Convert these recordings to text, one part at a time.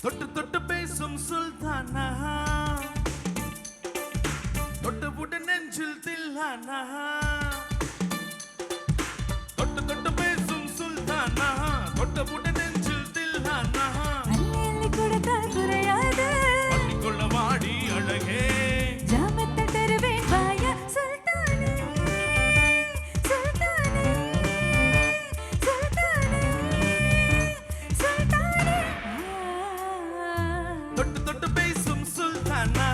தொட்டு தொட்டு பேசும் சுல்தானா, தொட்டு புட்டு நெஞ்சில் தில்லானா, தொட்டு தொட்டு பேசும் சுல்தானா, தொட்டு புட்டு நெஞ்சில் தில்லானா, அள்ளி கொடுத்தால் குறையாது அள்ளிக்கொள்ள வாடி அழகே, ஜாமத்தை தருவேன் வாயா சுல்தானே, சுல்தானே, சுல்தானே, சுல்தானே. தொட்டு தொட்டு பேசும் சுல்தானா,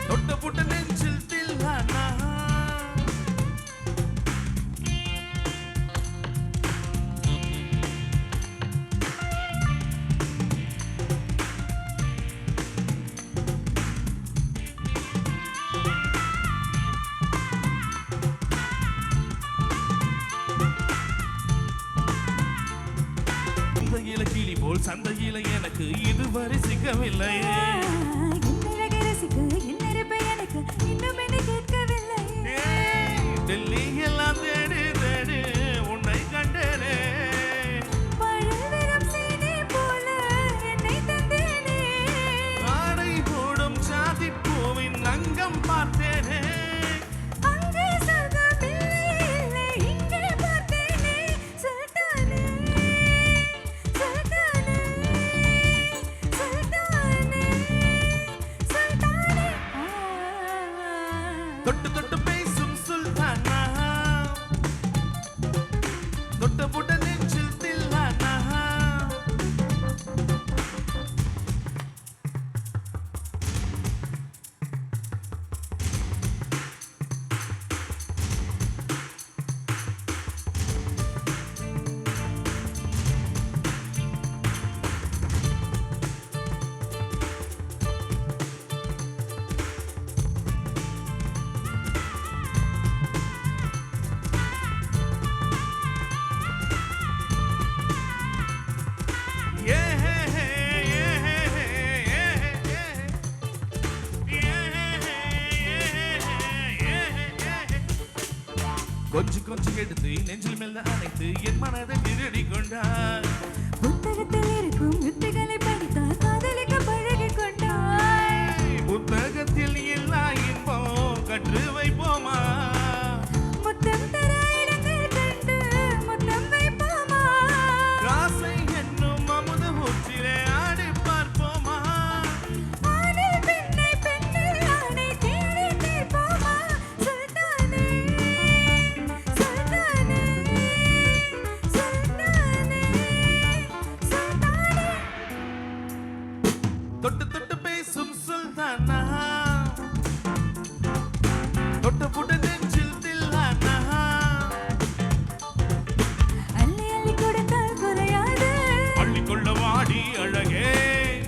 தொட்டு புட்டு நெஞ்சில் தில்லானா. சந்தையில கிளி போல் சந்தையில எனக்கு இதுவரை சிக்கவில்லை. என்னழகை ரசிக்க என்னிருப்பை எனக்கு இன்னும் என்னை கேட்கவில்லை. டெல்லி எல்லாம் தேடு தேடு உன்னை கண்டேனே, பழவிரம் சீனி போல என்னை தந்தேனே, ஆடை போடும் சாதி பூவின் அங்கம் பார்த்தேனே, அங்கே சொர்க்கம் இல்லை இல்லை இங்கே பார்த்தேனே. சுல்தானே, சுல்தானே, சுல்தானே, சுல்தானே. தொட்டு தொட்டு பேசும் சுல்தானா, தொட்டு புட்டு நெஞ்சில் தில்லானா. கொஞ்சம் கொஞ்சம் எடுத்து நெஞ்சில் மெல்ல அணைத்து என் மனதை திருடி கொண்டார். புத்தகத்தில் இருக்கும் யுத்திகளை படித்தால் காதலிக்க பழகிக் கொண்டாய். புத்தகத்தில் எல்லா இன்பம் கற்று வைப்போமா, முத்தம் தர இடங்கள் கண்டு முத்தம் வைப்போமா, ராசை என்னும் அமுத ஊற்றிலே ஆடி பார்ப்போமா, ஆணில் பெண்ணை பெண்ணில் ஆணை தேடி தீர்ப்போமா. சுல்தானே, சுல்தானே, சுல்தானே, சுல்தானே. தொட்டு தொட்டு பேசும் சுல்தானா, தொட்டு புட்டு நெஞ்சில் தில்லானா, அள்ளி அள்ளி கொடுத்தால் குறையாது அள்ளிக்கொள்ள வாடி அழகே,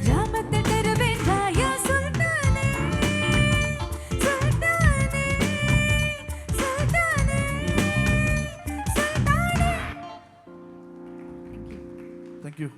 ஜாமத்தை தருவேன் வாயா சுல்தானே, சுல்தானே, சுல்தானே, சுல்தானே. தேங்க்யூ.